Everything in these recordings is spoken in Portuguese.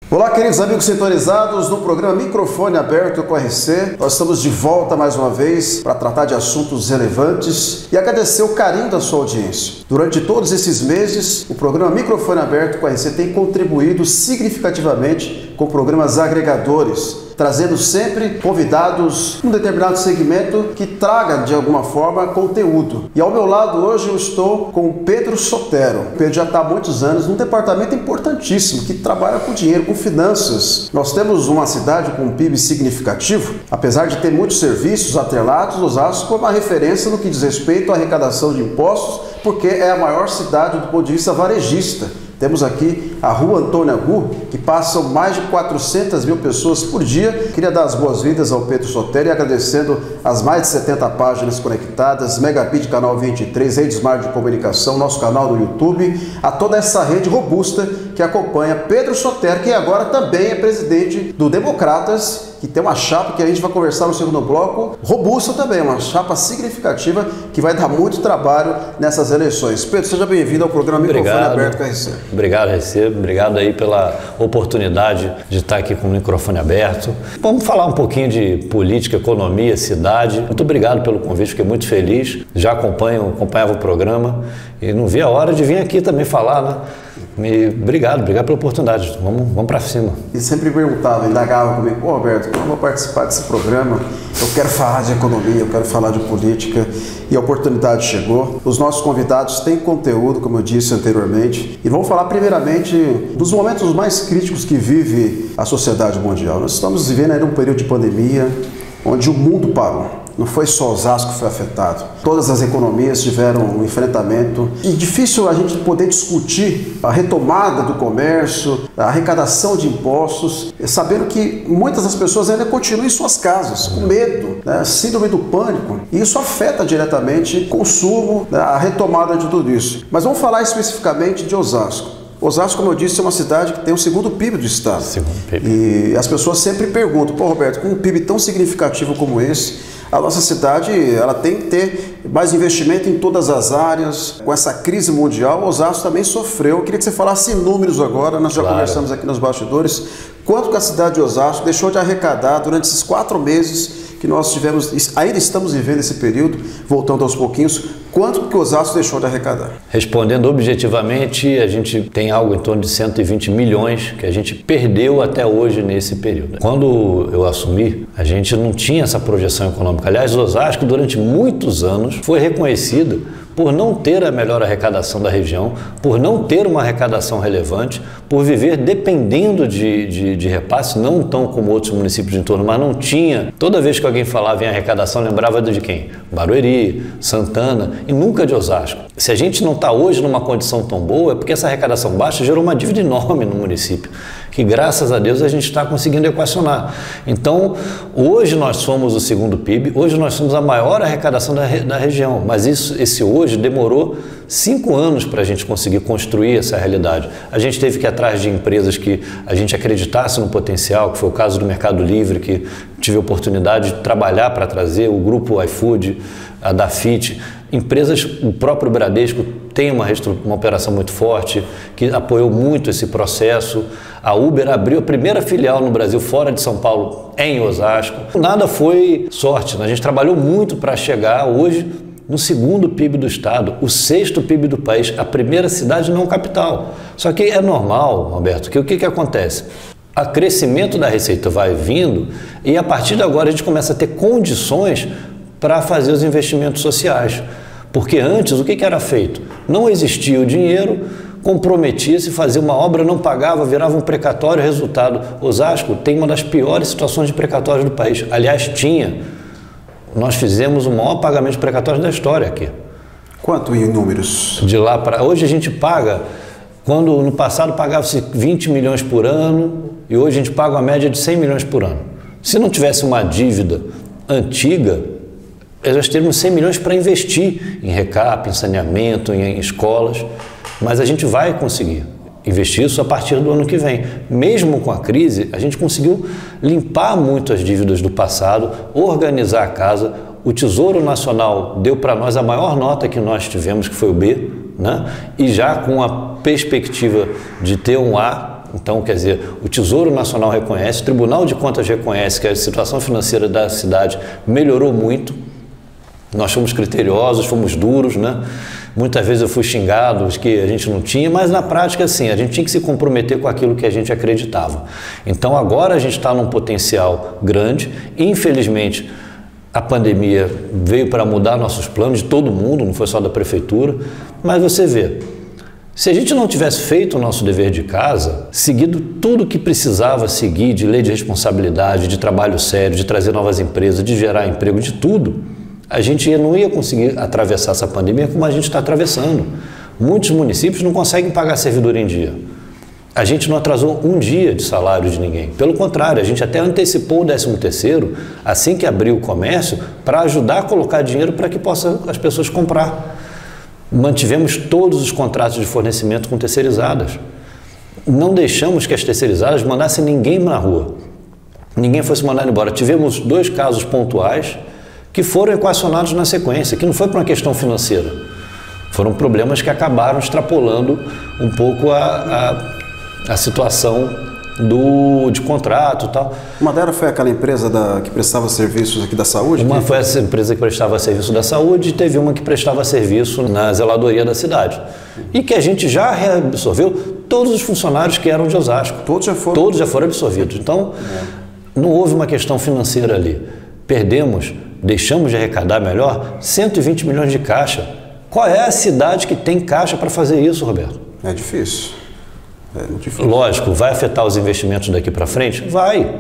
Olá, queridos amigos sintonizados no programa Microfone Aberto com a RC. Nós estamos de volta mais uma vez para tratar de assuntos relevantes e agradecer o carinho da sua audiência. Durante todos esses meses, o programa Microfone Aberto com a RC tem contribuído significativamente com programas agregadores, trazendo sempre convidados num determinado segmento que traga, de alguma forma, conteúdo. E ao meu lado hoje eu estou com o Pedro Sotero. O Pedro já está há muitos anos num departamento importantíssimo que trabalha com dinheiro, com finanças. Nós temos uma cidade com um PIB significativo, apesar de ter muitos serviços atrelados, Osasco é uma referência no que diz respeito à arrecadação de impostos, porque é a maior cidade do ponto de vista varejista. Temos aqui a Rua Antônio Agu, que passam mais de 400 mil pessoas por dia. Queria dar as boas-vindas ao Pedro Sotero e agradecendo as mais de 70 páginas conectadas, Megabit Canal 23, Rede Smart de Comunicação, nosso canal no YouTube, a toda essa rede robusta que acompanha Pedro Sotero, que agora também é presidente do Democratas, que tem uma chapa que a gente vai conversar no segundo bloco, robusta também, uma chapa significativa que vai dar muito trabalho nessas eleições. Pedro, seja bem-vindo ao programa Microfone Aberto com a RC. Obrigado, RC. Obrigado aí pela oportunidade de estar aqui com o microfone aberto. Vamos falar um pouquinho de política, economia, cidade. Muito obrigado pelo convite, fiquei muito feliz. Já acompanhava o programa e não vi a hora de vir aqui também falar, né? Obrigado pela oportunidade. Vamos para cima. E sempre perguntava, indagava comigo, pô, Alberto, como eu vou participar desse programa? Eu quero falar de economia, eu quero falar de política. E a oportunidade chegou. Os nossos convidados têm conteúdo, como eu disse anteriormente. E vamos falar primeiramente dos momentos mais críticos que vive a sociedade mundial. Nós estamos vivendo aí um período de pandemia, onde o mundo parou. Não foi só Osasco que foi afetado. Todas as economias tiveram um enfrentamento. E difícil a gente poder discutir a retomada do comércio, a arrecadação de impostos, sabendo que muitas das pessoas ainda continuam em suas casas, com medo, né? Síndrome do pânico. E isso afeta diretamente o consumo, né? A retomada de tudo isso. Mas vamos falar especificamente de Osasco. Osasco, como eu disse, é uma cidade que tem o segundo PIB do estado. E as pessoas sempre perguntam, pô, Roberto, com um PIB tão significativo como esse, a nossa cidade ela tem que ter mais investimento em todas as áreas. Com essa crise mundial, Osasco também sofreu. Eu queria que você falasse em números agora, nós já conversamos aqui nos bastidores, quanto que a cidade de Osasco deixou de arrecadar durante esses 4 meses que nós tivemos, ainda estamos vivendo esse período, voltando aos pouquinhos, quanto que Osasco deixou de arrecadar? Respondendo objetivamente, a gente tem algo em torno de 120 milhões que a gente perdeu até hoje nesse período. Quando eu assumi, a gente não tinha essa projeção econômica. Aliás, Osasco, durante muitos anos, foi reconhecida por não ter a melhor arrecadação da região, por não ter uma arrecadação relevante, por viver dependendo de repasse, não tão como outros municípios de entorno, mas não tinha. Toda vez que alguém falava em arrecadação, lembrava de quem? Barueri, Santana e nunca de Osasco. Se a gente não está hoje numa condição tão boa, é porque essa arrecadação baixa gerou uma dívida enorme no município, que graças a Deus a gente está conseguindo equacionar. Então, hoje nós somos o segundo PIB, hoje nós somos a maior arrecadação da região, mas esse hoje demorou 5 anos para a gente conseguir construir essa realidade. A gente teve que ir atrás de empresas que a gente acreditasse no potencial, que foi o caso do Mercado Livre, que tive a oportunidade de trabalhar para trazer, o grupo iFood, a Dafit, empresas, o próprio Bradesco tem uma operação muito forte, que apoiou muito esse processo. A Uber abriu a primeira filial no Brasil, fora de São Paulo, em Osasco. Nada foi sorte, né? A gente trabalhou muito para chegar hoje no segundo PIB do estado, o 6º PIB do país, a primeira cidade não capital. Só que é normal, Roberto, que o que acontece? O crescimento da receita vai vindo e a partir de agora a gente começa a ter condições para fazer os investimentos sociais. Porque antes, o que era feito? Não existia o dinheiro, comprometia-se, fazia uma obra, não pagava, virava um precatório, resultado. Osasco tem uma das piores situações de precatórios do país. Aliás, tinha. Nós fizemos o maior pagamento de precatórios da história aqui. Quanto em números? De lá para... Hoje a gente paga, quando no passado pagava-se 20 milhões por ano, e hoje a gente paga uma média de 100 milhões por ano. Se não tivesse uma dívida antiga, nós teríamos 100 milhões para investir em recap, em saneamento, em escolas, mas a gente vai conseguir investir isso a partir do ano que vem. Mesmo com a crise, a gente conseguiu limpar muito as dívidas do passado, organizar a casa. O Tesouro Nacional deu para nós a maior nota que nós tivemos, que foi o B, né? E já com a perspectiva de ter um A, Então, quer dizer, o Tesouro Nacional reconhece, o Tribunal de Contas reconhece que a situação financeira da cidade melhorou muito. Nós fomos criteriosos, fomos duros, né? Muitas vezes eu fui xingado, que a gente não tinha, mas na prática, assim, a gente tinha que se comprometer com aquilo que a gente acreditava. Então, agora a gente está num potencial grande. Infelizmente, a pandemia veio para mudar nossos planos de todo mundo, não foi só da prefeitura, mas você vê, se a gente não tivesse feito o nosso dever de casa, seguido tudo que precisava seguir de lei de responsabilidade, de trabalho sério, de trazer novas empresas, de gerar emprego, de tudo, a gente não ia conseguir atravessar essa pandemia como a gente está atravessando. Muitos municípios não conseguem pagar servidor em dia. A gente não atrasou um dia de salário de ninguém. Pelo contrário, a gente até antecipou o 13º, assim que abriu o comércio, para ajudar a colocar dinheiro para que possam as pessoas comprar. Mantivemos todos os contratos de fornecimento com terceirizadas. Não deixamos que as terceirizadas mandassem ninguém na rua. Ninguém fosse mandado embora. Tivemos 2 casos pontuais que foram equacionados na sequência, que não foi por uma questão financeira. Foram problemas que acabaram extrapolando um pouco a situação de contrato e tal. Uma delas foi aquela empresa que prestava serviços aqui da saúde? Uma foi essa empresa que prestava serviço da saúde e teve uma que prestava serviço na zeladoria da cidade. E que a gente já reabsorveu todos os funcionários que eram de Osasco. Todos já foram absorvidos. Então, não houve uma questão financeira ali. Deixamos de arrecadar melhor 120 milhões de caixa. Qual é a cidade que tem caixa para fazer isso, Roberto? É difícil. Lógico, vai afetar os investimentos daqui para frente? Vai.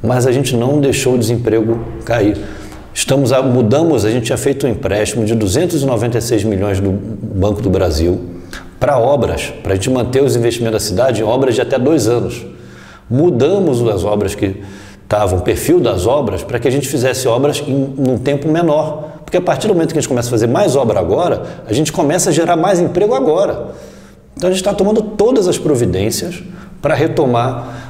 Mas a gente não deixou o desemprego cair. Mudamos, a gente tinha feito um empréstimo de 296 milhões do Banco do Brasil para obras, para a gente manter os investimentos da cidade em obras de até 2 anos. Mudamos as obras que estavam, o perfil das obras, para que a gente fizesse obras num tempo menor. Porque a partir do momento que a gente começa a fazer mais obra agora, a gente começa a gerar mais emprego agora. Então a gente está tomando todas as providências para retomar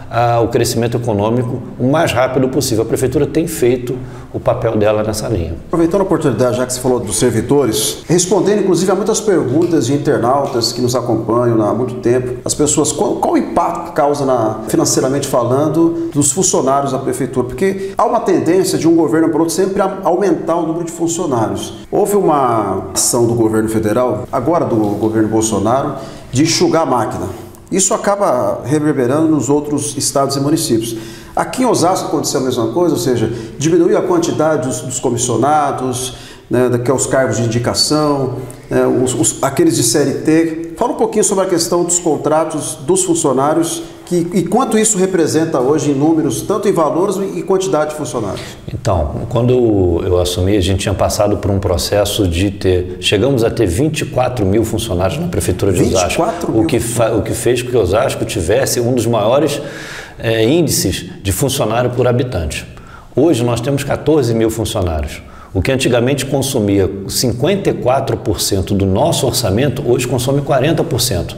o crescimento econômico o mais rápido possível. A prefeitura tem feito o papel dela nessa linha. Aproveitando a oportunidade, já que você falou dos servidores, respondendo inclusive a muitas perguntas de internautas que nos acompanham há muito tempo, as pessoas, qual o impacto que causa, financeiramente falando, dos funcionários da prefeitura? Porque há uma tendência de um governo para o outro sempre a aumentar o número de funcionários. Houve uma ação do governo federal, agora do governo Bolsonaro, de enxugar a máquina. Isso acaba reverberando nos outros estados e municípios. Aqui em Osasco aconteceu a mesma coisa, ou seja, diminuiu a quantidade dos comissionados, né, que é os cargos de indicação, aqueles de CLT. Fala um pouquinho sobre a questão dos contratos dos funcionários e quanto isso representa hoje em números, tanto em valores e quantidade de funcionários. Então, quando eu assumi, a gente tinha passado por um processo chegamos a ter 24 mil funcionários na prefeitura de Osasco, o que fez com que Osasco tivesse um dos maiores índices de funcionário por habitante. Hoje nós temos 14 mil funcionários. O que antigamente consumia 54% do nosso orçamento, hoje consome 40%.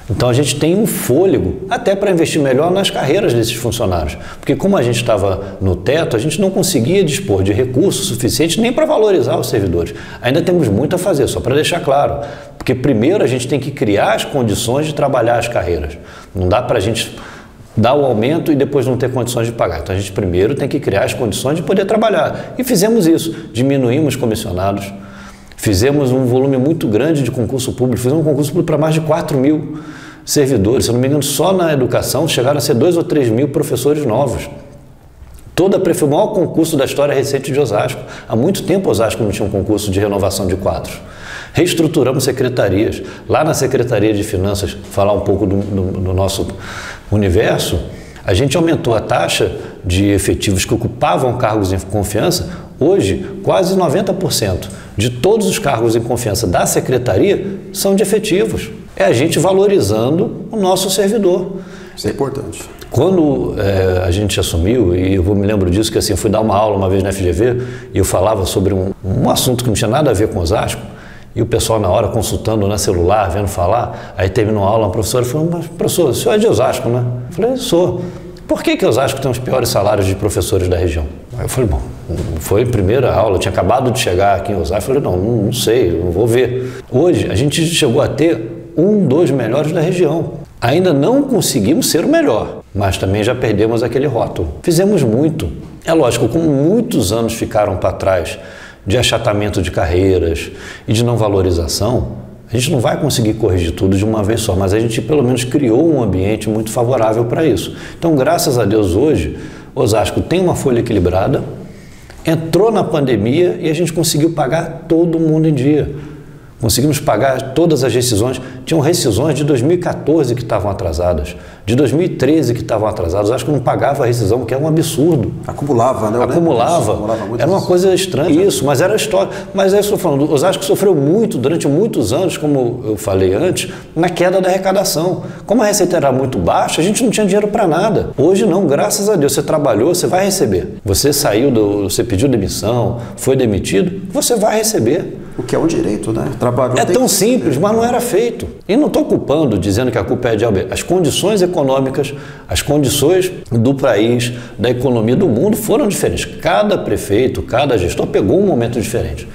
Então a gente tem um fôlego até para investir melhor nas carreiras desses funcionários. Porque como a gente estava no teto, a gente não conseguia dispor de recursos suficientes nem para valorizar os servidores. Ainda temos muito a fazer, só para deixar claro. Porque primeiro a gente tem que criar as condições de trabalhar as carreiras. Não dá para a gente dar o aumento e depois não ter condições de pagar. Então a gente primeiro tem que criar as condições de poder trabalhar. E fizemos isso, diminuímos comissionados, fizemos um volume muito grande de concurso público, fizemos um concurso público para mais de 4 mil servidores. Se eu não me engano, só na educação chegaram a ser 2 ou 3 mil professores novos. O maior concurso da história recente de Osasco. Há muito tempo Osasco não tinha um concurso de renovação de quadros. Reestruturamos secretarias. Lá na Secretaria de Finanças, falar um pouco do nosso universo, a gente aumentou a taxa de efetivos que ocupavam cargos em confiança. Hoje, quase 90% de todos os cargos em confiança da Secretaria são de efetivos. É a gente valorizando o nosso servidor. Isso é importante. Quando a gente assumiu, e eu me lembro disso, que assim, fui dar uma aula uma vez na FGV e eu falava sobre um assunto que não tinha nada a ver com Osasco, e o pessoal na hora consultando no celular, vendo falar, aí terminou a aula, a professora falou: mas professor, o senhor é de Osasco, né? Eu falei: sou. Por que Osasco tem os piores salários de professores da região? Aí eu falei: bom, foi a primeira aula, eu tinha acabado de chegar aqui em Osasco, eu falei: não sei, não vou ver. Hoje a gente chegou a ter um dos melhores da região. Ainda não conseguimos ser o melhor, mas também já perdemos aquele rótulo. Fizemos muito. É lógico, como muitos anos ficaram para trás de achatamento de carreiras e de não valorização, a gente não vai conseguir corrigir tudo de uma vez só, mas a gente pelo menos criou um ambiente muito favorável para isso. Então, graças a Deus, hoje, Osasco tem uma folha equilibrada, entrou na pandemia e a gente conseguiu pagar todo mundo em dia. Conseguimos pagar todas as rescisões. Tinham rescisões de 2014 que estavam atrasadas, de 2013 que estavam atrasadas. Acho que não pagava a rescisão, que é um absurdo. Acumulava, né? Acumulava. Era uma coisa estranha. Isso, mas era história. Mas aí eu estou falando, Osasco sofreu muito, durante muitos anos, como eu falei antes, na queda da arrecadação. Como a receita era muito baixa, a gente não tinha dinheiro para nada. Hoje não, graças a Deus. Você trabalhou, você vai receber. Você você pediu demissão, foi demitido, você vai receber. O que é um direito, né? Trabalhou. É tão simples, mas não era feito. E não estou culpando, dizendo que a culpa é de Albert. As condições econômicas, as condições do país, da economia do mundo foram diferentes. Cada prefeito, cada gestor pegou um momento diferente.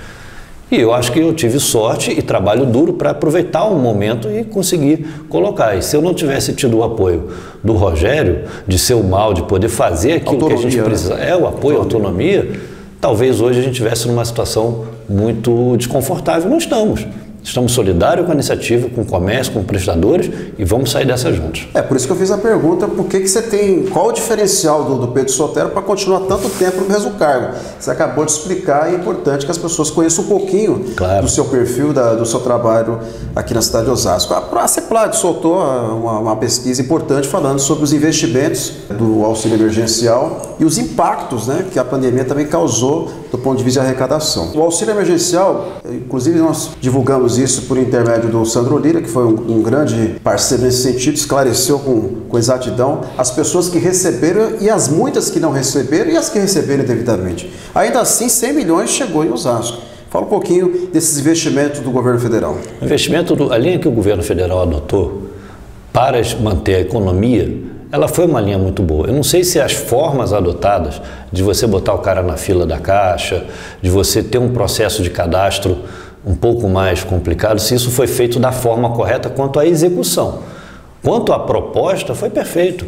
E eu acho que eu tive sorte e trabalho duro para aproveitar um momento e conseguir colocar. E se eu não tivesse tido o apoio do Rogério, de ser o mal, de poder fazer aquilo que a gente precisa, o apoio, a autonomia, talvez hoje a gente estivesse numa situação muito desconfortável. Não estamos. Estamos solidários com a iniciativa, com o comércio, com os prestadores e vamos sair dessa juntos. É por isso que eu fiz a pergunta, por que você tem, qual o diferencial do Pedro Sotero para continuar tanto tempo no mesmo cargo? Você acabou de explicar, é importante que as pessoas conheçam um pouquinho do seu perfil, do seu trabalho aqui na cidade de Osasco. A CEPLAG soltou uma pesquisa importante falando sobre os investimentos do auxílio emergencial e os impactos, né, que a pandemia também causou do ponto de vista de arrecadação. O auxílio emergencial, inclusive nós divulgamos isso por intermédio do Sandro Lira, que foi um grande parceiro nesse sentido, esclareceu com exatidão as pessoas que receberam e as muitas que não receberam e as que receberam devidamente. Ainda assim, 100 milhões chegou em Osasco. Fala um pouquinho desses investimentos do governo federal. O investimento, a linha que o governo federal adotou para manter a economia, ela foi uma linha muito boa. Eu não sei se as formas adotadas de você botar o cara na fila da caixa, de você ter um processo de cadastro um pouco mais complicado, se isso foi feito da forma correta quanto à execução. Quanto à proposta, foi perfeito.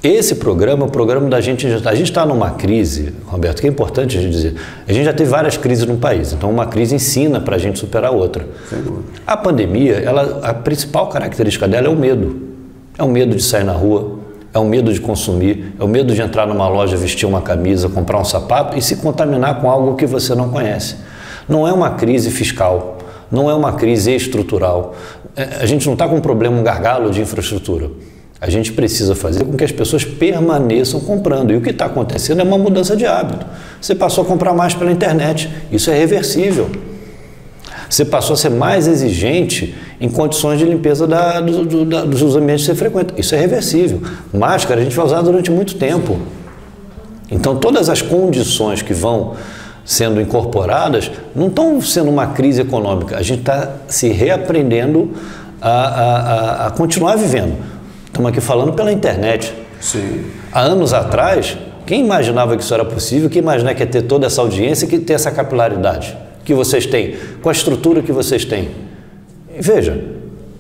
Esse programa, o programa da gente, a gente está numa crise, Roberto, que é importante a gente dizer, a gente já teve várias crises no país, então uma crise ensina para a gente superar outra. A pandemia, a principal característica dela é o medo. É o medo de sair na rua, é o medo de consumir, é o medo de entrar numa loja, vestir uma camisa, comprar um sapato e se contaminar com algo que você não conhece. Não é uma crise fiscal, não é uma crise estrutural. A gente não está com um problema, um gargalo de infraestrutura. A gente precisa fazer com que as pessoas permaneçam comprando. E o que está acontecendo é uma mudança de hábito. Você passou a comprar mais pela internet, isso é reversível. Você passou a ser mais exigente em condições de limpeza dos ambientes que você frequenta. Isso é reversível. Máscara a gente vai usar durante muito tempo. Então, todas as condições que vão sendo incorporadas não estão sendo uma crise econômica. A gente está se reaprendendo a continuar vivendo. Estamos aqui falando pela internet. Sim. Há anos atrás, quem imaginava que isso era possível? Quem imaginava que ia ter toda essa audiência, que ia ter essa capilaridade que vocês têm, com a estrutura que vocês têm? E veja,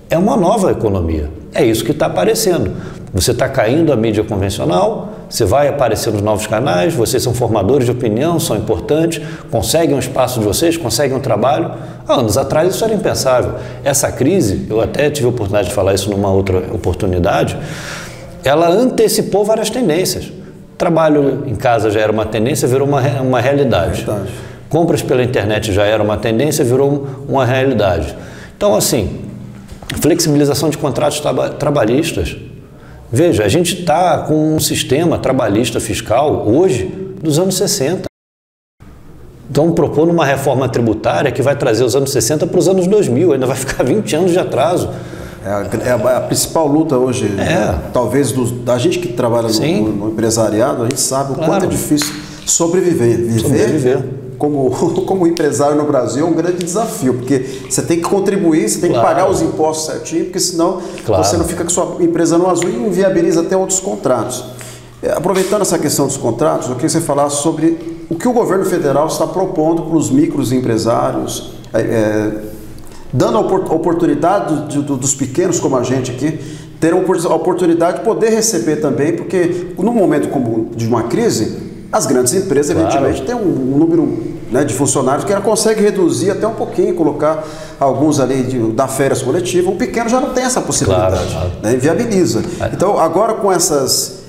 é uma nova economia. É isso que está aparecendo. Você está caindo a mídia convencional, você vai aparecer nos novos canais, vocês são formadores de opinião, são importantes, conseguem um espaço de vocês, conseguem um trabalho. Há anos atrás isso era impensável. Essa crise, eu até tive a oportunidade de falar isso numa outra oportunidade, ela antecipou várias tendências. Trabalho em casa já era uma tendência, virou uma realidade. Compras pela internet já era uma tendência, virou uma realidade. Então, assim, flexibilização de contratos trabalhistas. Veja, a gente está com um sistema trabalhista fiscal hoje dos anos 60. Então, propondo uma reforma tributária que vai trazer os anos 60 para os anos 2000, ainda vai ficar 20 anos de atraso. É a principal luta hoje, talvez da gente que trabalha no empresariado, a gente sabe o quanto é difícil sobreviver. Viver. Como empresário no Brasil é um grande desafio, porque você tem que contribuir, você tem que pagar os impostos certinho, porque senão você não fica com sua empresa no azul e inviabiliza até outros contratos. Aproveitando essa questão dos contratos, eu queria que você falasse sobre o que o governo federal está propondo para os microempresários, dando a oportunidade dos pequenos como a gente aqui, ter a oportunidade de poder receber também, porque no momento como de uma crise, as grandes empresas, evidentemente, têm um número, né, de funcionários que ela consegue reduzir até um pouquinho, colocar alguns ali dar férias coletivas. O pequeno já não tem essa possibilidade, né, e viabiliza. Então, agora com essas,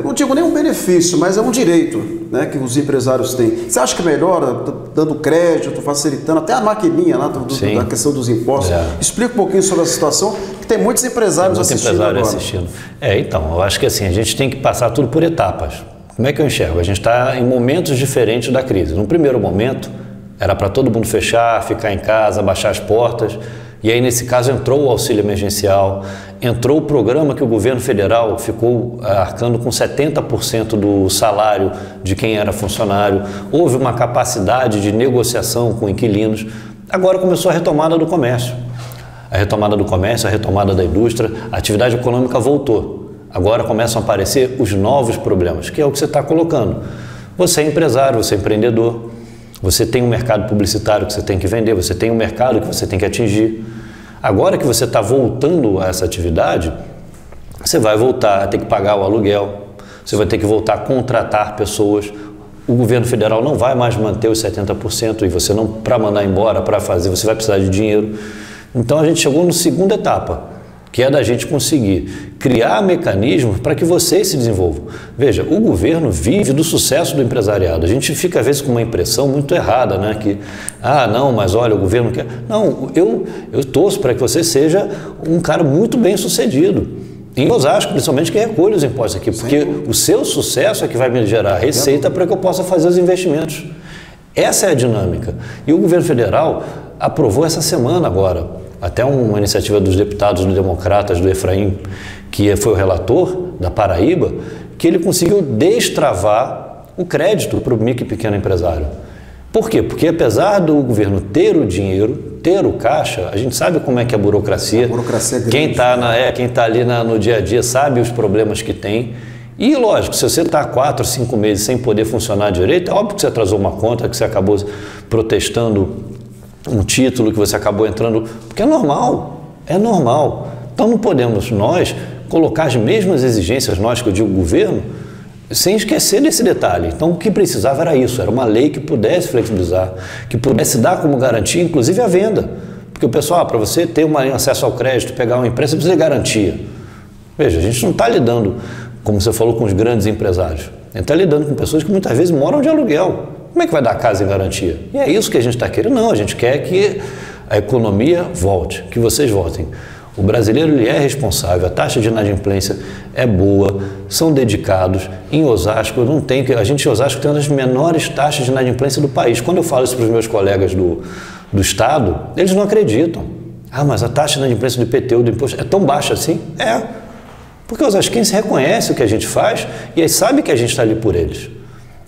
não digo nem um benefício, mas é um direito, né, que os empresários têm. Você acha que melhora dando crédito, facilitando até a maquininha lá da questão dos impostos? Explica um pouquinho sobre a situação, que tem muitos empresários assistindo agora. Então, eu acho que assim, a gente tem que passar tudo por etapas. Como é que eu enxergo? A gente está em momentos diferentes da crise. No primeiro momento, era para todo mundo fechar, ficar em casa, baixar as portas. E aí, nesse caso, entrou o auxílio emergencial, entrou o programa que o governo federal ficou arcando com 70% do salário de quem era funcionário. Houve uma capacidade de negociação com inquilinos. Agora começou a retomada do comércio. A retomada do comércio, a retomada da indústria, a atividade econômica voltou. Agora começam a aparecer os novos problemas, que é o que você está colocando. Você é empresário, você é empreendedor, você tem um mercado publicitário que você tem que vender, você tem um mercado que você tem que atingir. Agora que você está voltando a essa atividade, você vai voltar a ter que pagar o aluguel, você vai ter que voltar a contratar pessoas. O governo federal não vai mais manter os 70% e você não, para mandar embora, para fazer, você vai precisar de dinheiro. Então a gente chegou na segunda etapa, que é da gente conseguir criar mecanismos para que vocês se desenvolvam. Veja, o governo vive do sucesso do empresariado. A gente fica às vezes com uma impressão muito errada, né? Que, não, mas olha, o governo quer... Não, eu torço para que você seja um cara muito bem sucedido. Em Osasco, principalmente, que recolhe os impostos aqui, porque o seu sucesso é que vai me gerar receita para que eu possa fazer os investimentos. Essa é a dinâmica. E o governo federal aprovou essa semana agora, até uma iniciativa dos deputados do Democratas, do Efraim, que foi o relator da Paraíba, que ele conseguiu destravar o crédito para o micro e pequeno empresário. Por quê? Porque apesar do governo ter o dinheiro, ter o caixa, a gente sabe como é que é a burocracia. A burocracia é grande. Quem está ali no dia a dia sabe os problemas que tem. E lógico, se você está 4, 5 meses sem poder funcionar direito, é óbvio que você atrasou uma conta, que você acabou protestando um título, que você acabou entrando, porque é normal. Então não podemos nós colocar as mesmas exigências, nós que eu digo governo, sem esquecer desse detalhe. Então o que precisava era isso, era uma lei que pudesse flexibilizar, que pudesse dar como garantia, inclusive a venda. Porque o pessoal, para você ter acesso ao crédito, pegar uma empresa, precisa de garantia. Veja, a gente não está lidando, como você falou, com os grandes empresários. A gente está lidando com pessoas que muitas vezes moram de aluguel. Como é que vai dar casa em garantia? E é isso que a gente está querendo. Não, a gente quer que a economia volte, que vocês voltem. O brasileiro ele é responsável, a taxa de inadimplência é boa, são dedicados. Em Osasco, a gente em Osasco tem uma das menores taxas de inadimplência do país. Quando eu falo isso para os meus colegas do Estado, eles não acreditam. Mas a taxa de inadimplência do IPTU, do imposto, é tão baixa assim? É. Porque os osasquenses reconhecem o que a gente faz e eles sabem que a gente está ali por eles.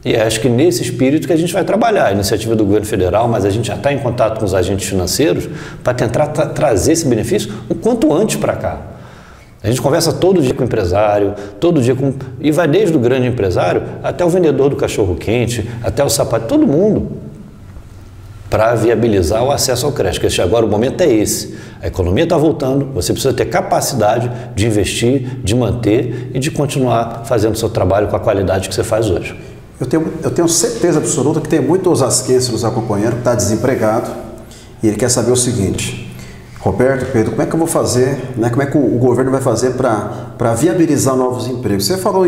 E acho que nesse espírito que a gente vai trabalhar, a iniciativa do governo federal, mas a gente já está em contato com os agentes financeiros para tentar trazer esse benefício o quanto antes para cá. A gente conversa todo dia com o empresário, e vai desde o grande empresário até o vendedor do cachorro-quente, até o sapato, todo mundo, para viabilizar o acesso ao crédito. Porque agora o momento é esse. A economia está voltando, você precisa ter capacidade de investir, de manter e de continuar fazendo o seu trabalho com a qualidade que você faz hoje. Eu tenho certeza absoluta que tem muito osasquense nos acompanhando, que está desempregado, e ele quer saber o seguinte: Roberto, Pedro, como é que eu vou fazer, né, como é que o governo vai fazer para viabilizar novos empregos? Você falou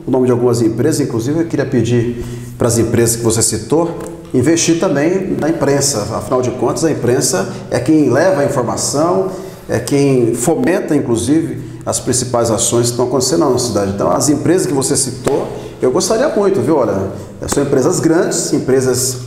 o nome de algumas empresas, inclusive eu queria pedir para as empresas que você citou, investir também na imprensa. Afinal de contas, a imprensa é quem leva a informação, é quem fomenta, inclusive, as principais ações que estão acontecendo na nossa cidade. Então, as empresas que você citou, eu gostaria muito, viu? Olha, são empresas grandes, empresas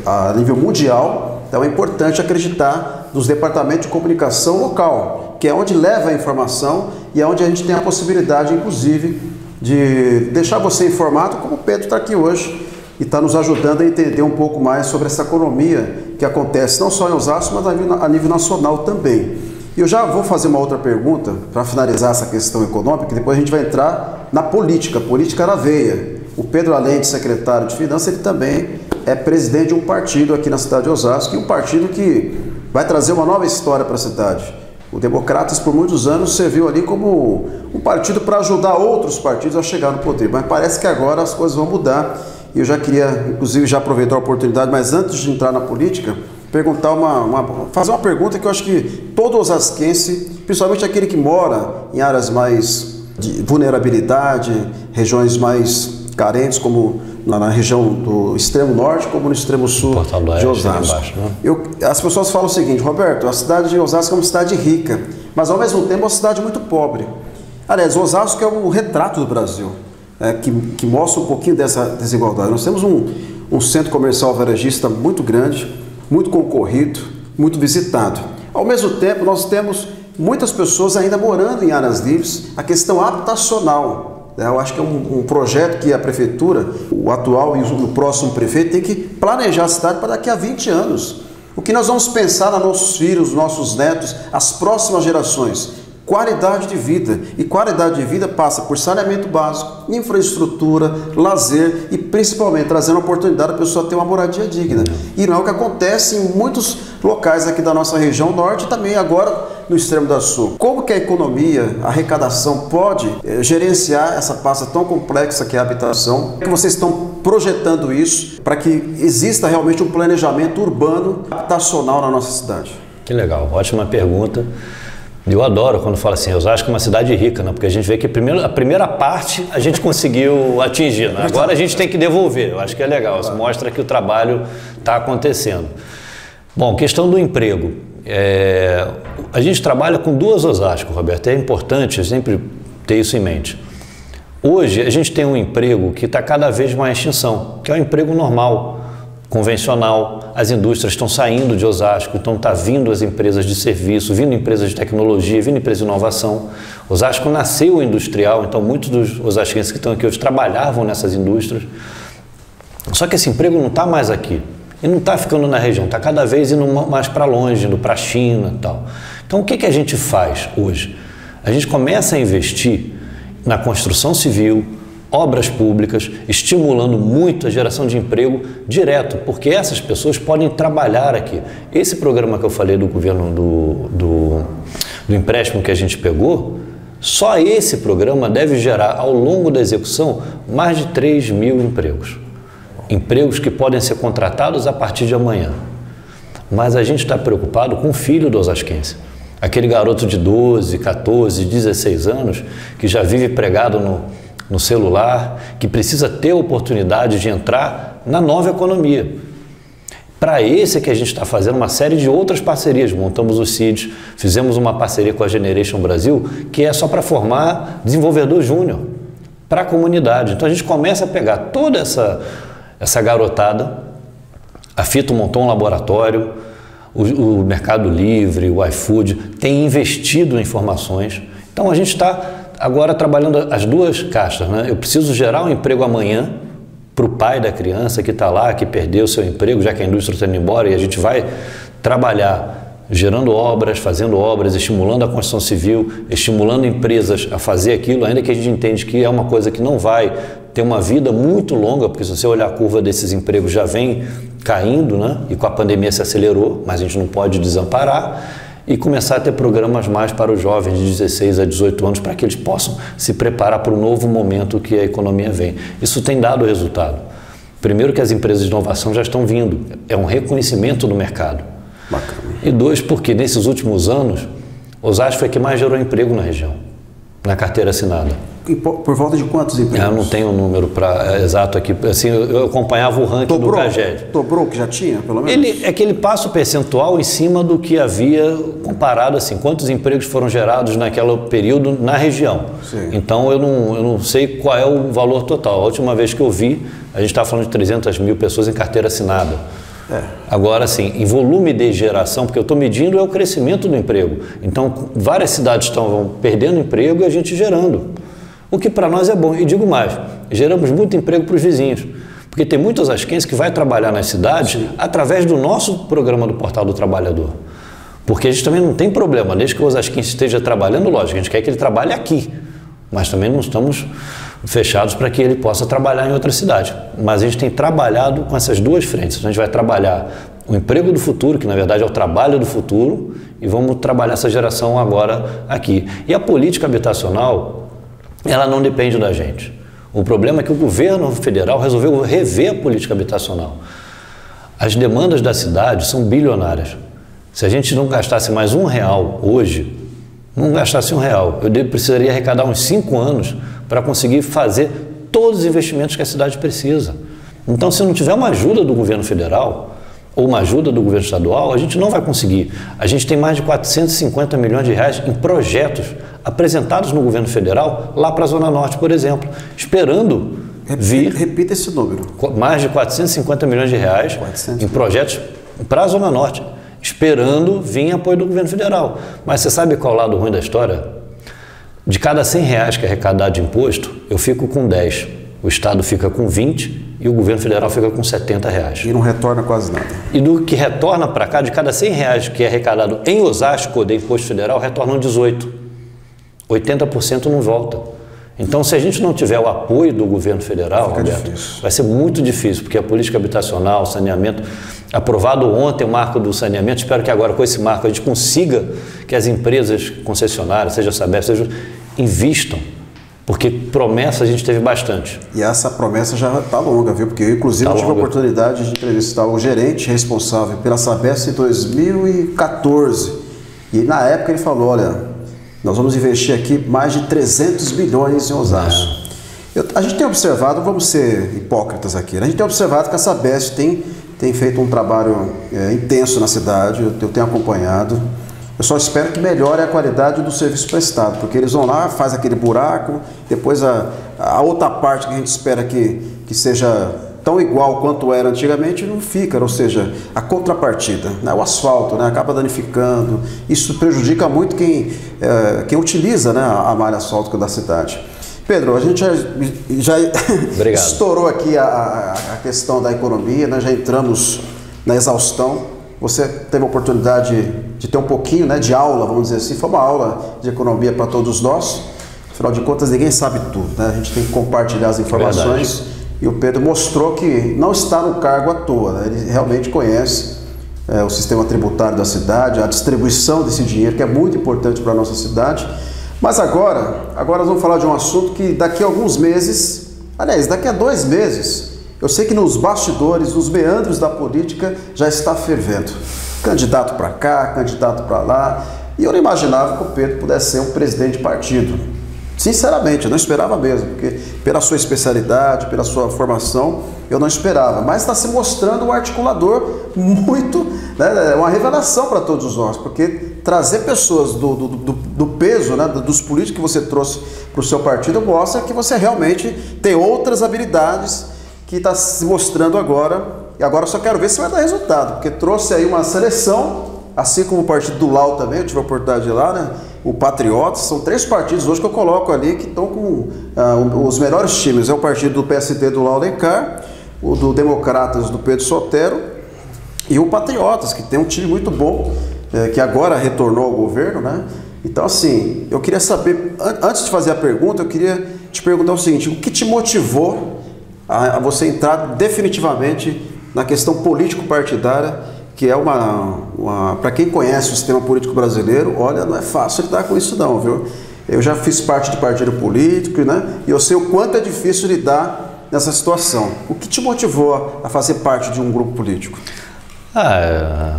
a nível mundial, então é importante acreditar nos departamentos de comunicação local, que é onde leva a informação e é onde a gente tem a possibilidade, inclusive, de deixar você informado, como o Pedro está aqui hoje, e está nos ajudando a entender um pouco mais sobre essa economia que acontece não só em Osasco, mas a nível nacional também. E eu já vou fazer uma outra pergunta para finalizar essa questão econômica, e depois a gente vai entrar na política na veia. O Pedro, além de secretário de Finanças, ele também é presidente de um partido aqui na cidade de Osasco, e um partido que vai trazer uma nova história para a cidade. O Democratas, por muitos anos, serviu ali como um partido para ajudar outros partidos a chegar no poder. Mas parece que agora as coisas vão mudar. E eu já queria, inclusive, já aproveitar a oportunidade, mas antes de entrar na política, perguntar fazer uma pergunta que eu acho que todo osasquense, principalmente aquele que mora em áreas mais de vulnerabilidade, regiões mais carentes, como na região do extremo norte, como no extremo sul de Osasco. Embaixo, né? As pessoas falam o seguinte: Roberto, a cidade de Osasco é uma cidade rica, mas ao mesmo tempo é uma cidade muito pobre. Aliás, Osasco é um retrato do Brasil, que mostra um pouquinho dessa desigualdade. Nós temos um centro comercial varejista muito grande, muito concorrido, muito visitado. Ao mesmo tempo, nós temos muitas pessoas ainda morando em áreas livres. A questão habitacional, eu acho que é um projeto que a prefeitura, o atual e o próximo prefeito, tem que planejar a cidade para daqui a 20 anos. O que nós vamos pensar nos nossos filhos, nossos netos, as próximas gerações? Qualidade de vida. E qualidade de vida passa por saneamento básico, infraestrutura, lazer e principalmente trazendo a oportunidade da pessoa ter uma moradia digna. E não é o que acontece em muitos locais aqui da nossa região norte e também agora no extremo da sul. Como que a economia, a arrecadação pode gerenciar essa pasta tão complexa que é a habitação? Como é que vocês estão projetando isso para que exista realmente um planejamento urbano habitacional na nossa cidade? Que legal, ótima pergunta. Eu adoro quando fala assim, Osasco é uma cidade rica, né? Porque a gente vê que a primeira parte a gente conseguiu atingir, né? Agora a gente tem que devolver, eu acho que é legal, isso mostra que o trabalho está acontecendo. Bom, questão do emprego. A gente trabalha com duas Osasco, Roberto, é importante sempre ter isso em mente. Hoje a gente tem um emprego que está cada vez mais em extinção, que é o emprego normal, convencional. As indústrias estão saindo de Osasco, então está vindo as empresas de serviço, vindo empresas de tecnologia, vindo empresas de inovação. Osasco nasceu industrial, então muitos dos osasquenses que estão aqui hoje trabalhavam nessas indústrias. Só que esse emprego não está mais aqui. E não está ficando na região, está cada vez indo mais para longe, indo para a China e tal. Então o que a gente faz hoje? A gente começa a investir na construção civil, obras públicas, estimulando muito a geração de emprego direto, porque essas pessoas podem trabalhar aqui. Esse programa que eu falei do governo do empréstimo que a gente pegou, só esse programa deve gerar ao longo da execução mais de 3 mil empregos. Empregos que podem ser contratados a partir de amanhã. Mas a gente está preocupado com o filho do osasquense. Aquele garoto de 12, 14, 16 anos que já vive pregado no celular, que precisa ter a oportunidade de entrar na nova economia. Para esse é que a gente está fazendo uma série de outras parcerias. Montamos o CIDS, fizemos uma parceria com a Generation Brasil, que é só para formar desenvolvedor júnior para a comunidade. Então a gente começa a pegar toda essa garotada. A Fito montou um laboratório, o Mercado Livre, o iFood tem investido em formações. Então a gente está agora trabalhando as duas caixas, né? Eu preciso gerar um emprego amanhã para o pai da criança que está lá, que perdeu seu emprego, já que a indústria está indo embora, e a gente vai trabalhar gerando obras, fazendo obras, estimulando a construção civil, estimulando empresas a fazer aquilo, ainda que a gente entende que é uma coisa que não vai ter uma vida muito longa, porque se você olhar a curva desses empregos já vem caindo, né? E com a pandemia se acelerou, mas a gente não pode desamparar, e começar a ter programas mais para os jovens de 16 a 18 anos, para que eles possam se preparar para o novo momento que a economia vem. Isso tem dado resultado. Primeiro que as empresas de inovação já estão vindo, é um reconhecimento do mercado. Bacana. E dois, porque nesses últimos anos, Osasco foi a que mais gerou emprego na região, na carteira assinada. E por volta de quantos empregos? Eu não tenho um número exato aqui. Assim, eu acompanhava o ranking do CAGED. Dobrou o que já tinha, pelo menos? É que ele passa o percentual em cima do que havia comparado, assim, quantos empregos foram gerados naquele período na região. Sim. Então eu não sei qual é o valor total. A última vez que eu vi, a gente estava falando de 300 mil pessoas em carteira assinada. Agora, assim, em volume de geração, porque eu estou medindo é o crescimento do emprego. Então, várias cidades estão perdendo emprego e a gente gerando. O que para nós é bom. E digo mais, geramos muito emprego para os vizinhos. Porque tem muitos osasquenses que vai trabalhar nas cidades através do nosso programa do Portal do Trabalhador. Porque a gente também não tem problema, desde que o osasquense esteja trabalhando, lógico, a gente quer que ele trabalhe aqui. Mas também não estamos fechados para que ele possa trabalhar em outra cidade. Mas a gente tem trabalhado com essas duas frentes. A gente vai trabalhar o emprego do futuro, que na verdade é o trabalho do futuro, e vamos trabalhar essa geração agora aqui. E a política habitacional, ela não depende da gente. O problema é que o governo federal resolveu rever a política habitacional. As demandas da cidade são bilionárias. Se a gente não gastasse mais R$1 hoje, não gastasse R$1, eu precisaria arrecadar uns 5 anos para conseguir fazer todos os investimentos que a cidade precisa. Então, se não tiver uma ajuda do governo federal ou uma ajuda do governo estadual, a gente não vai conseguir. A gente tem mais de 450 milhões de reais em projetos apresentados no governo federal lá para a Zona Norte, por exemplo, esperando vir... Repita esse número. Mais de 450 milhões de reais em projetos para a Zona Norte, esperando vir apoio do governo federal. Mas você sabe qual é o lado ruim da história? De cada R$100 que é arrecadado de imposto, eu fico com 10. O Estado fica com 20 e o governo federal fica com R$70. E não retorna quase nada. E do que retorna para cá, de cada R$100 que é arrecadado em Osasco de imposto federal, retornam 18. 80% não volta. Então, se a gente não tiver o apoio do governo federal, Roberto, vai ser muito difícil, porque a política habitacional, saneamento, aprovado ontem o marco do saneamento, espero que agora com esse marco a gente consiga que as empresas concessionárias, seja a Sabesp, seja, invistam, porque promessa a gente teve bastante. E essa promessa já está longa, viu? Porque eu, inclusive, tive a oportunidade de entrevistar o gerente responsável pela Sabesp em 2014. E na época ele falou, olha, nós vamos investir aqui mais de 300 bilhões em Osasco. A gente tem observado, vamos ser hipócritas aqui, né? A gente tem observado que a Sabesp tem feito um trabalho intenso na cidade, eu tenho acompanhado. Eu só espero que melhore a qualidade do serviço prestado, porque eles vão lá, faz aquele buraco, depois a outra parte que a gente espera que seja tão igual quanto era antigamente, não fica, ou seja, a contrapartida, né? O asfalto, né? Acaba danificando, isso prejudica muito quem utiliza, né, a malha asfáltica da cidade. Pedro, a gente já estourou aqui a questão da economia, né? Já entramos na exaustão. Você teve a oportunidade de ter um pouquinho, né, de aula, vamos dizer assim, foi uma aula de economia para todos nós. Afinal de contas, ninguém sabe tudo, né? A gente tem que compartilhar as informações. Verdade. E o Pedro mostrou que não está no cargo à toa, né? Ele realmente conhece o sistema tributário da cidade, a distribuição desse dinheiro, que é muito importante para a nossa cidade. Mas agora nós vamos falar de um assunto que daqui a alguns meses, aliás, daqui a 2 meses, eu sei que nos bastidores, nos meandros da política, já está fervendo. Candidato para cá, candidato para lá. E eu não imaginava que o Pedro pudesse ser um presidente de partido. Sinceramente, eu não esperava mesmo, porque pela sua especialidade, pela sua formação, eu não esperava. Mas está se mostrando um articulador muito, né, uma revelação para todos nós, porque trazer pessoas do peso, né, dos políticos que você trouxe para o seu partido mostra que você realmente tem outras habilidades que está se mostrando agora. E agora eu só quero ver se vai dar resultado, porque trouxe aí uma seleção, assim como o partido do Lau também, eu tive a oportunidade de ir lá, né? O Patriotas, são 3 partidos hoje que eu coloco ali que estão com os melhores times. É o partido do PSD do Lau Alencar, o do Democratas do Pedro Sotero e o Patriotas, que tem um time muito bom, que agora retornou ao governo, né? Então, assim, eu queria saber, antes de fazer a pergunta, eu queria te perguntar o seguinte: o que te motivou a você entrar definitivamente na questão político-partidária, que é para quem conhece o sistema político brasileiro, olha, não é fácil lidar com isso não, viu? Eu já fiz parte de partido político, né? E eu sei o quanto é difícil lidar nessa situação. O que te motivou a fazer parte de um grupo político?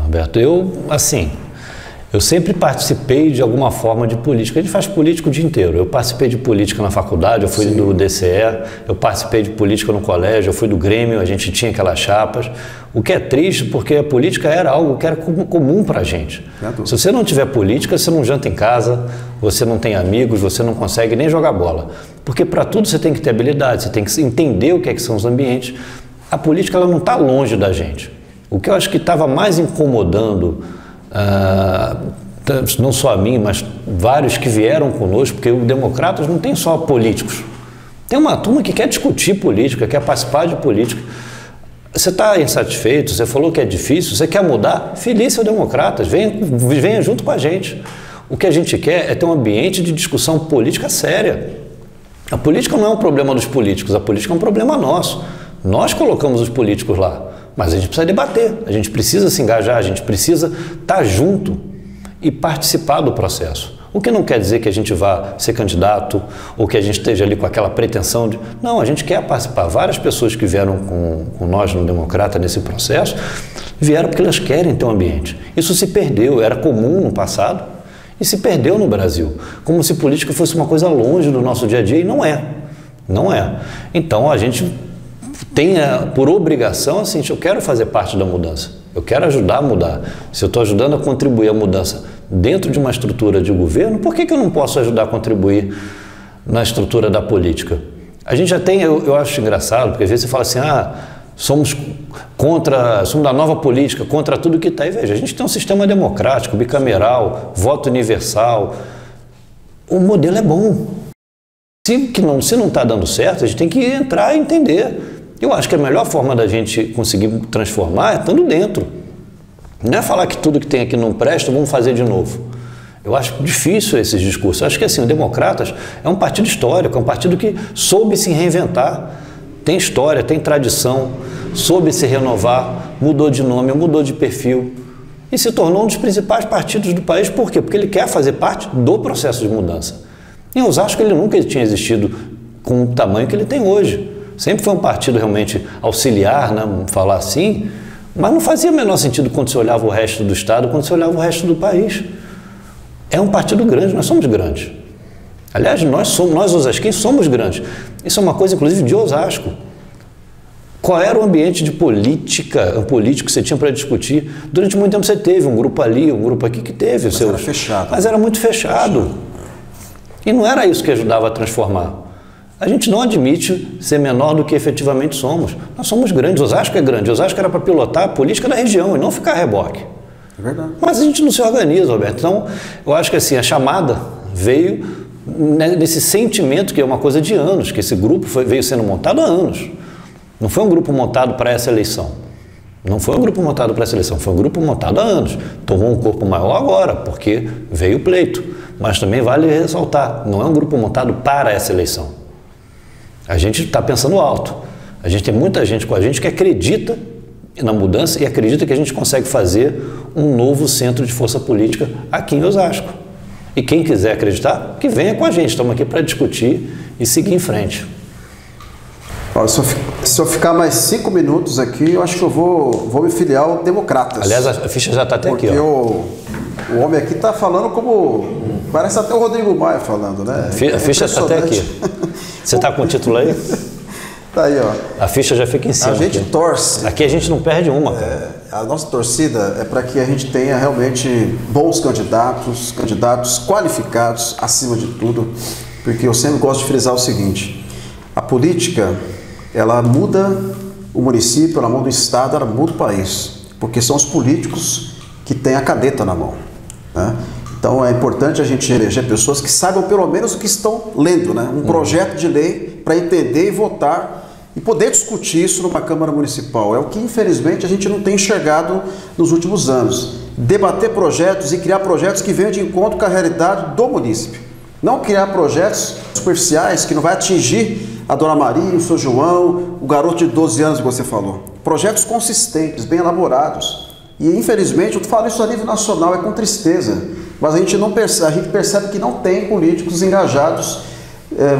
Roberto, eu sempre participei de alguma forma de política. A gente faz política o dia inteiro. Eu participei de política na faculdade, eu fui do DCE, eu participei de política no colégio, eu fui do Grêmio, a gente tinha aquelas chapas. O que é triste, porque a política era algo que era comum para a gente. Se você não tiver política, você não janta em casa, você não tem amigos, você não consegue nem jogar bola. Porque para tudo você tem que ter habilidade, você tem que entender o que são os ambientes. A política ela não está longe da gente. O que eu acho que estava mais incomodando, não só a mim, mas vários que vieram conosco, porque o Democratas não tem só políticos. Tem uma turma que quer discutir política, quer participar de política. Você está insatisfeito, você falou que é difícil, você quer mudar? Feliz seu Democratas, venha junto com a gente. O que a gente quer é ter um ambiente de discussão política séria. A política não é um problema dos políticos, a política é um problema nosso. Nós colocamos os políticos lá. Mas a gente precisa debater, a gente precisa se engajar, a gente precisa estar junto e participar do processo. O que não quer dizer que a gente vá ser candidato ou que a gente esteja ali com aquela pretensão de... Não, a gente quer participar. Várias pessoas que vieram com nós no Democrata nesse processo vieram porque elas querem ter um ambiente. Isso se perdeu, era comum no passado e se perdeu no Brasil. Como se política fosse uma coisa longe do nosso dia a dia e não é. Não é. Então a gente tem por obrigação assim, eu quero fazer parte da mudança. Eu quero ajudar a mudar. Se eu estou ajudando a contribuir à mudança dentro de uma estrutura de governo, por que eu não posso ajudar a contribuir na estrutura da política? A gente já tem, eu acho engraçado, porque às vezes você fala assim, somos da nova política, contra tudo que está aí. Veja, a gente tem um sistema democrático, bicameral, voto universal. O modelo é bom. Se não está dando certo, a gente tem que entrar e entender. Eu acho que a melhor forma da gente conseguir transformar é estando dentro. Não é falar que tudo que tem aqui não presta, vamos fazer de novo. Eu acho difícil esses discursos. Eu acho que assim, o Democratas é um partido histórico, é um partido que soube se reinventar. Tem história, tem tradição, soube se renovar, mudou de nome, mudou de perfil e se tornou um dos principais partidos do país. Por quê? Porque ele quer fazer parte do processo de mudança. Em Osasco ele nunca tinha existido com o tamanho que ele tem hoje. Sempre foi um partido realmente auxiliar, né, falar assim, mas não fazia o menor sentido quando você olhava o resto do estado, quando você olhava o resto do país. É um partido grande, nós somos grandes. Aliás, nós osasquenses somos grandes. Isso é uma coisa, inclusive, de Osasco. Qual era o ambiente de político que você tinha para discutir? Durante muito tempo você teve um grupo ali, um grupo aqui que teve. Mas era fechado. Mas era muito fechado. E não era isso que ajudava a transformar. A gente não admite ser menor do que efetivamente somos. Nós somos grandes. Osasco é grande. Osasco era para pilotar a política da região e não ficar a reboque. É verdade. Mas a gente não se organiza, Roberto. Então, eu acho que assim, a chamada veio nesse sentimento que é uma coisa de anos, que esse grupo veio sendo montado há anos. Não foi um grupo montado para essa eleição. Não foi um grupo montado para essa eleição, foi um grupo montado há anos. Tomou um corpo maior agora, porque veio o pleito. Mas também vale ressaltar, não é um grupo montado para essa eleição. A gente está pensando alto. A gente tem muita gente com a gente que acredita na mudança e acredita que a gente consegue fazer um novo centro de força política aqui em Osasco. E quem quiser acreditar, que venha com a gente. Estamos aqui para discutir e seguir em frente. Olha, se eu ficar mais 5 minutos aqui, eu acho que eu vou me filiar ao Democratas. Aliás, a ficha já está até aqui. Porque o homem aqui está falando como... Parece até o Rodrigo Maia falando, né? A ficha está até aqui. Você está com o título aí? Tá aí, ó. A ficha já fica em cima. A gente aqui. torce. Aqui a gente não perde uma, cara. A nossa torcida é para que a gente tenha realmente bons candidatos qualificados acima de tudo, porque eu sempre gosto de frisar o seguinte: a política, ela muda o município, ela muda o estado, ela muda o país, porque são os políticos que têm a caneta na mão, né? Então é importante a gente eleger pessoas que saibam pelo menos o que estão lendo, né? Um projeto de lei para entender e votar e poder discutir isso numa Câmara Municipal. É o que infelizmente a gente não tem enxergado nos últimos anos. Debater projetos e criar projetos que venham de encontro com a realidade do município. Não criar projetos superficiais que não vai atingir a Dona Maria, o seu João, o garoto de 12 anos que você falou. Projetos consistentes, bem elaborados. E infelizmente, eu falo isso a nível nacional, é com tristeza, mas a gente percebe que não tem políticos engajados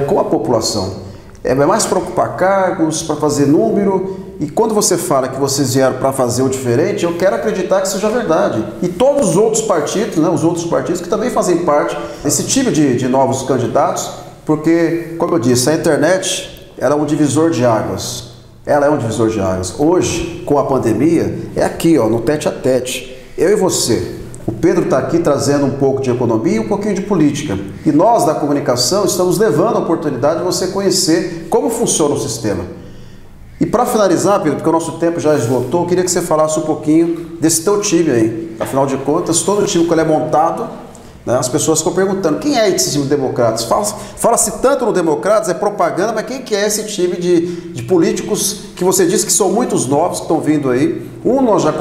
com a população. É mais para ocupar cargos, para fazer número, e quando você fala que vocês vieram para fazer o diferente, eu quero acreditar que seja verdade. E todos os outros partidos, né, os outros partidos que também fazem parte desse time de novos candidatos, porque, como eu disse, a internet ela é um divisor de águas. Ela é um divisor de águas. Hoje, com a pandemia, é aqui, ó, no tete a tete. Eu e você. O Pedro está aqui trazendo um pouco de economia e um pouquinho de política. E nós, da comunicação, estamos levando a oportunidade de você conhecer como funciona o sistema. E para finalizar, Pedro, porque o nosso tempo já esgotou, eu queria que você falasse um pouquinho desse teu time aí. Afinal de contas, todo time que ele é montado, né, as pessoas ficam perguntando, quem é esse time de Democratas? Fala-se tanto no Democratas, é propaganda, mas quem que é esse time de políticos que você disse que são muitos novos que estão vindo aí?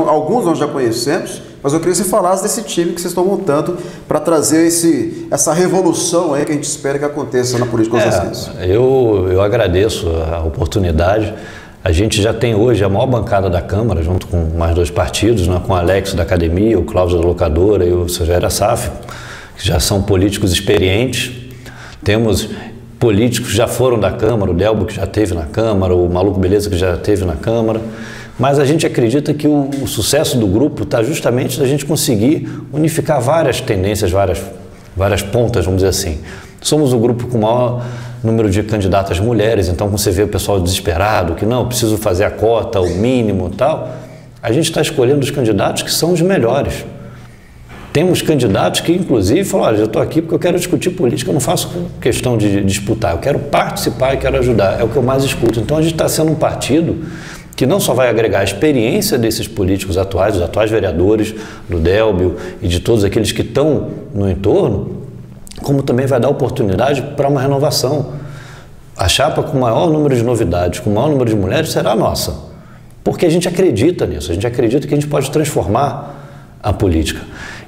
Alguns nós já conhecemos, mas eu queria que você falasse desse time que vocês estão montando para trazer essa revolução aí que a gente espera que aconteça na política osasquense. Eu agradeço a oportunidade. A gente já tem hoje a maior bancada da Câmara, junto com mais 2 partidos, né, com o Alex da Academia, o Cláudio da Locadora e o Rogério Assaf, que já são políticos experientes. Temos políticos que já foram da Câmara, o Delbo que já esteve na Câmara, o Maluco Beleza que já esteve na Câmara. Mas a gente acredita que o sucesso do grupo está justamente da gente conseguir unificar várias tendências, várias pontas, vamos dizer assim. Somos o grupo com o maior número de candidatas mulheres, então você vê o pessoal desesperado, que não, preciso fazer a cota, o mínimo e tal. A gente está escolhendo os candidatos que são os melhores. Temos candidatos que, inclusive, falam, olha, eu estou aqui porque eu quero discutir política, eu não faço questão de disputar, eu quero participar e quero ajudar, é o que eu mais escuto. Então a gente está sendo um partido que não só vai agregar a experiência desses políticos atuais, os atuais vereadores, do Délbio e de todos aqueles que estão no entorno, como também vai dar oportunidade para uma renovação. A chapa com o maior número de novidades, com o maior número de mulheres, será a nossa. Porque a gente acredita nisso, a gente acredita que a gente pode transformar a política.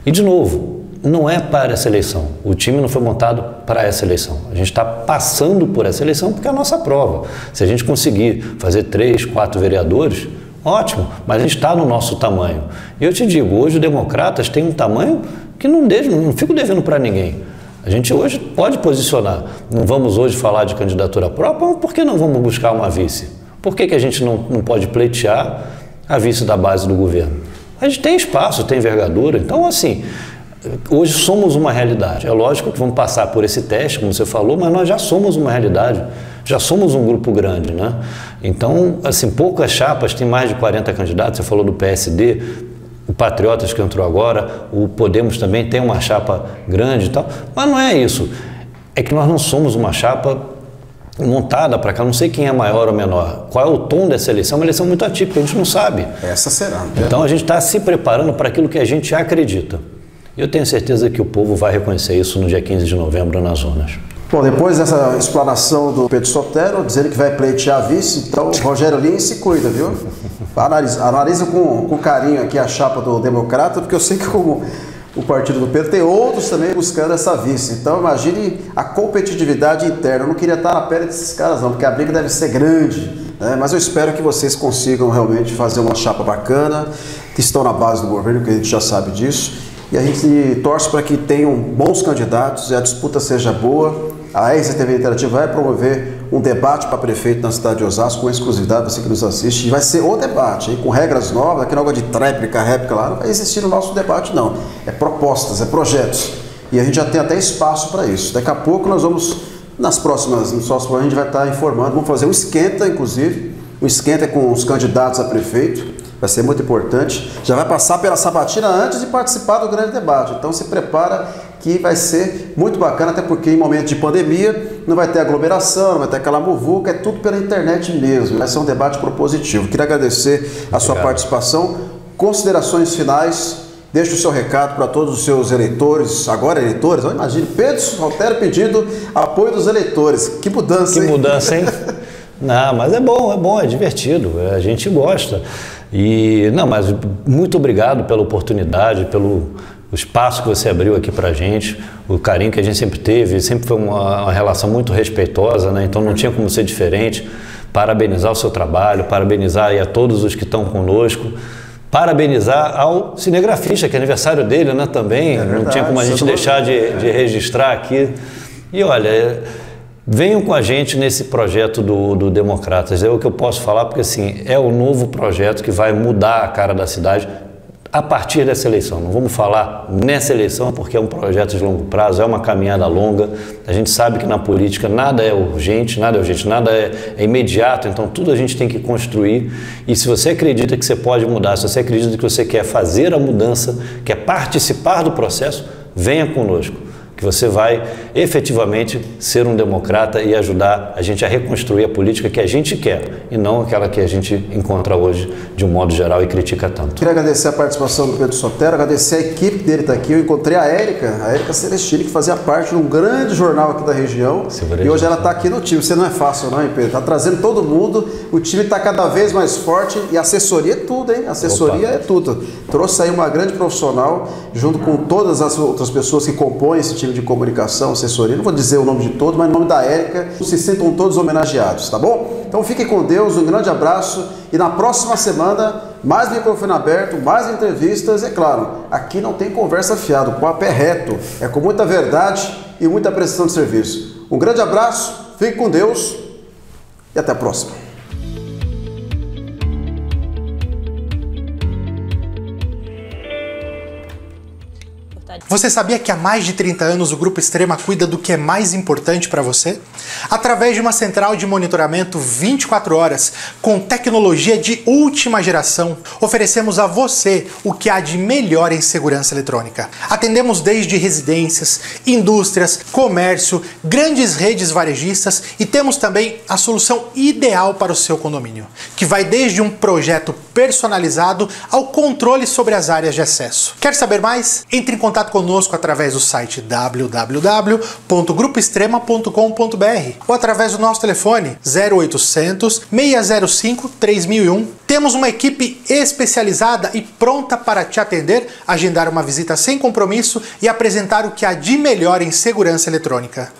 E, de novo, não é para essa eleição. O time não foi montado para essa eleição. A gente está passando por essa eleição porque é a nossa prova. Se a gente conseguir fazer 3, 4 vereadores, ótimo, mas a gente está no nosso tamanho. E eu te digo, hoje os democratas têm um tamanho que não fico devendo para ninguém. A gente hoje pode posicionar. Não vamos hoje falar de candidatura própria, mas por que não vamos buscar uma vice? Por que a gente não pode pleitear a vice da base do governo? A gente tem espaço, tem envergadura. Então, assim, hoje somos uma realidade. É lógico que vamos passar por esse teste, como você falou, mas nós já somos uma realidade. Já somos um grupo grande, né? Então, assim, poucas chapas, tem mais de 40 candidatos. Você falou do PSD, o Patriotas que entrou agora, o Podemos também tem uma chapa grande e tal, mas não é isso. É que nós não somos uma chapa montada para cá, não sei quem é maior ou menor. Qual é o tom dessa eleição? É uma eleição muito atípica, a gente não sabe. Essa será. Né? Então a gente está se preparando para aquilo que a gente acredita. E eu tenho certeza que o povo vai reconhecer isso no dia 15 de novembro nas urnas. Bom, depois dessa explanação do Pedro Sotero, dizendo que vai pleitear a vice, então o Rogério Lins se cuida, viu? Analisa com carinho aqui a chapa do Democrata, porque eu sei que como o partido do Pedro tem outros também buscando essa vice. Então imagine a competitividade interna. Eu não queria estar na pele desses caras não, porque a briga deve ser grande, né? Mas eu espero que vocês consigam realmente fazer uma chapa bacana, que estão na base do governo, que a gente já sabe disso. E a gente torce para que tenham bons candidatos e a disputa seja boa. A RCTV Interativa vai promover um debate para prefeito na cidade de Osasco, com exclusividade, você que nos assiste. E vai ser o debate, hein, com regras novas, aquele negócio de tréplica, réplica lá, não vai existir no nosso debate, não. É propostas, é projetos. E a gente já tem até espaço para isso. Daqui a pouco nós vamos, nos próximos a gente vai estar informando, vamos fazer um esquenta, inclusive. O esquenta é com os candidatos a prefeito. Vai ser muito importante. Já vai passar pela sabatina antes de participar do grande debate. Então se prepara que vai ser muito bacana, até porque em momento de pandemia não vai ter aglomeração, não vai ter aquela muvuca, é tudo pela internet mesmo. Vai ser um debate propositivo. Queria agradecer a sua participação. Considerações finais. Deixe o seu recado para todos os seus eleitores, agora eleitores, imagine, Pedro Sotero pedindo apoio dos eleitores. Que mudança, hein? Que mudança, hein? Não, mas é bom, é divertido, a gente gosta. E, não, mas muito obrigado pela oportunidade, pelo espaço que você abriu aqui pra gente, o carinho que a gente sempre teve, sempre foi uma relação muito respeitosa, né? Então não tinha como ser diferente. Parabenizar o seu trabalho, parabenizar aí a todos os que estão conosco, parabenizar ao cinegrafista, que é aniversário dele, né, também, não tinha como a gente deixar de registrar aqui. E olha, venham com a gente nesse projeto do Democratas, é o que eu posso falar, porque assim, é o novo projeto que vai mudar a cara da cidade a partir dessa eleição. Não vamos falar nessa eleição porque é um projeto de longo prazo, é uma caminhada longa. A gente sabe que na política nada é urgente, nada é imediato, então tudo a gente tem que construir. E se você acredita que você pode mudar, se você acredita que você quer fazer a mudança, quer participar do processo, venha conosco, que você vai efetivamente ser um democrata e ajudar a gente a reconstruir a política que a gente quer e não aquela que a gente encontra hoje de um modo geral e critica tanto. Queria agradecer a participação do Pedro Sotero, agradecer a equipe dele estar aqui. Eu encontrei a Érica Celestini, que fazia parte de um grande jornal aqui da região, e hoje ela está aqui no time. Você não é fácil não, hein, Pedro? Está trazendo todo mundo, o time está cada vez mais forte e assessoria é tudo, hein? Assessoria é tudo. Trouxe aí uma grande profissional junto com todas as outras pessoas que compõem esse time time de comunicação, assessoria, não vou dizer o nome de todos, mas o nome da Érica, se sintam todos homenageados, tá bom? Então fiquem com Deus, um grande abraço e na próxima semana, mais microfone aberto, mais entrevistas, é claro, aqui não tem conversa fiada, o papo é reto, é com muita verdade e muita prestação de serviço. Um grande abraço, fique com Deus e até a próxima. Você sabia que há mais de 30 anos o Grupo Extrema cuida do que é mais importante para você? Através de uma central de monitoramento 24 horas, com tecnologia de última geração, oferecemos a você o que há de melhor em segurança eletrônica. Atendemos desde residências, indústrias, comércio, grandes redes varejistas e temos também a solução ideal para o seu condomínio, que vai desde um projeto personalizado ao controle sobre as áreas de acesso. Quer saber mais? Entre em contato conosco através do site www.grupoextrema.com.br ou através do nosso telefone 0800 605 3001. Temos uma equipe especializada e pronta para te atender, agendar uma visita sem compromisso e apresentar o que há de melhor em segurança eletrônica.